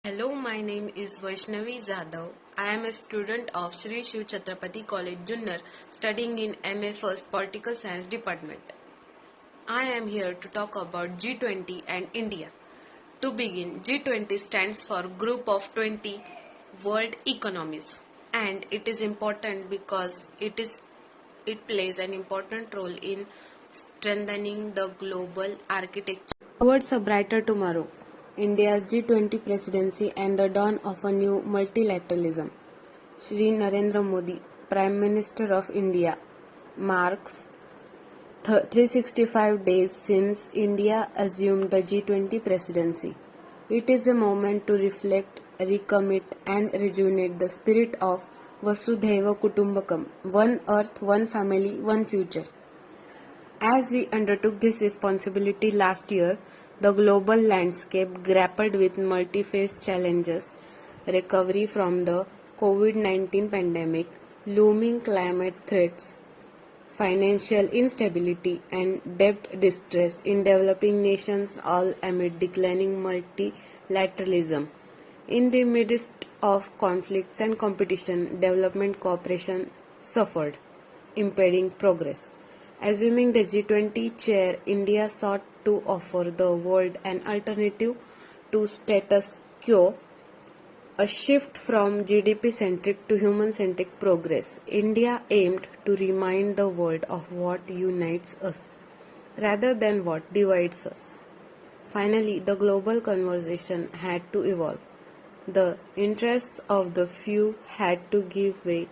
Hello, my name is Vaishnavi Zadav. I am a student of Shri Shiv Chhatrapati College, Junnar, studying in MA First Political Science Department. I am here to talk about G20 and India. To begin, G20 stands for Group of 20 World Economies, and it is important because it plays an important role in strengthening the global architecture towards a brighter tomorrow. India's G20 presidency and the dawn of a new multilateralism. Shri Narendra Modi, Prime Minister of India, marks 365 days since India assumed the G20 presidency. It is a moment to reflect, recommit, and rejuvenate the spirit of Vasudhaiva Kutumbakam, one earth, one family, one future. As we undertook this responsibility last year, the global landscape grappled with multi-faced challenges: recovery from the COVID-19 pandemic, looming climate threats, financial instability, and debt distress in developing nations, all amid declining multilateralism. In the midst of conflicts and competition, development cooperation suffered, impeding progress. Assuming the G20 chair, India sought to offer the world an alternative to status quo, a shift from GDP centric to human centric progress. India aimed to remind the world of what unites us rather than what divides us. Finally, the global conversation had to evolve. The interests of the few had to give way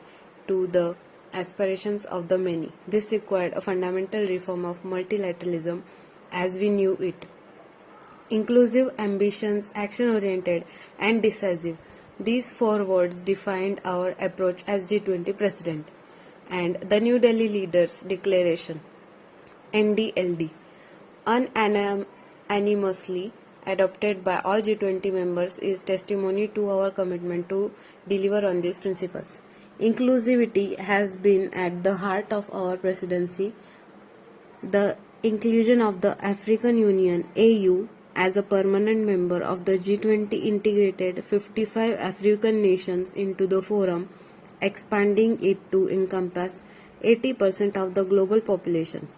to the aspirations of the many. This required a fundamental reform of multilateralism as we knew it. Inclusive, ambitious, action-oriented, and decisive. These four words defined our approach as G20 President. And the New Delhi Leaders' Declaration, NDLD, unanimously adopted by all G20 members, is testimony to our commitment to deliver on these principles. Inclusivity has been at the heart of our presidency. The inclusion of the African Union (AU) as a permanent member of the G20 integrated 55 African nations into the forum, expanding it to encompass 80% of the global population.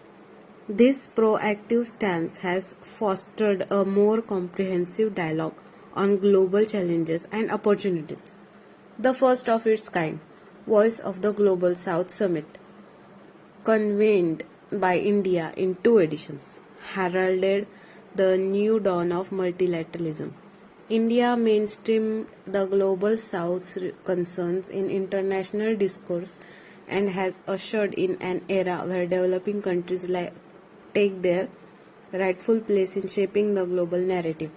This proactive stance has fostered a more comprehensive dialogue on global challenges and opportunities. The first of its kind, Voice of the Global South Summit, convened by India in 2 editions, heralded the new dawn of multilateralism. India mainstreamed the Global South's concerns in international discourse and has ushered in an era where developing countries take their rightful place in shaping the global narrative.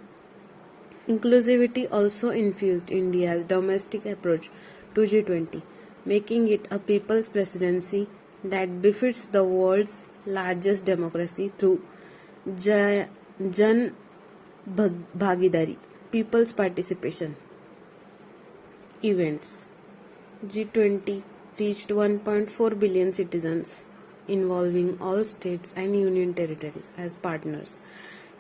Inclusivity also infused India's domestic approach to G20, making it a people's presidency that befits the world's largest democracy through Jan Bhagidari, people's participation. Events: G20 reached 1.4 billion citizens, involving all states and union territories as partners,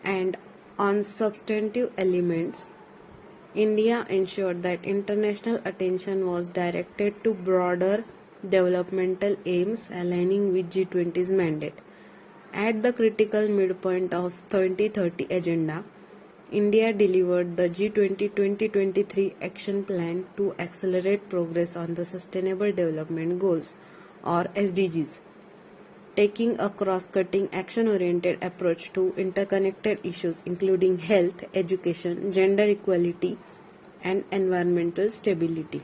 and on substantive elements, India ensured that international attention was directed to broader developmental aims aligning with G20's mandate. At the critical midpoint of 2030 agenda, India delivered the G20 2023 Action Plan to accelerate progress on the Sustainable Development Goals, or SDGs, taking a cross-cutting, action-oriented approach to interconnected issues including health, education, gender equality, and environmental stability.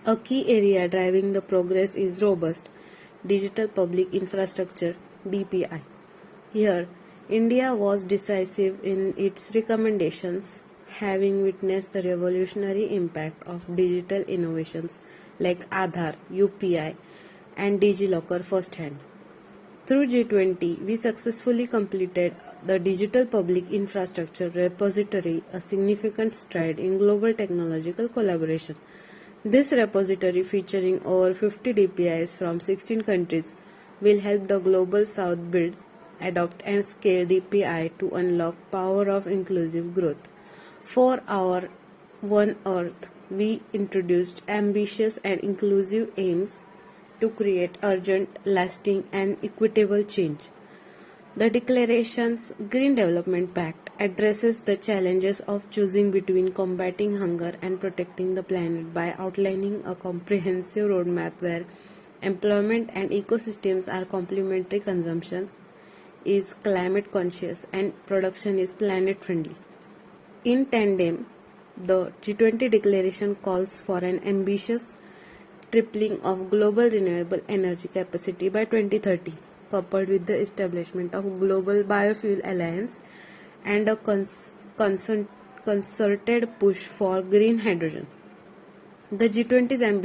A key area driving the progress is robust digital public infrastructure (DPI). Here, India was decisive in its recommendations, having witnessed the revolutionary impact of digital innovations like Aadhaar, UPI, and DigiLocker firsthand. Through G20, we successfully completed the Digital Public Infrastructure Repository, a significant stride in global technological collaboration. This repository, featuring over 50 DPIs from 16 countries, will help the Global South build, adopt, and scale DPI to unlock power of inclusive growth. For our One Earth, we introduced ambitious and inclusive aims to create urgent, lasting, and equitable change. The Declaration's Green Development Pact addresses the challenges of choosing between combating hunger and protecting the planet by outlining a comprehensive roadmap where employment and ecosystems are complementary, consumption is climate conscious, and production is planet friendly. In tandem, the G20 declaration calls for an ambitious tripling of global renewable energy capacity by 2030, coupled with the establishment of Global Biofuel Alliance and a concerted push for green hydrogen. The G20's ambition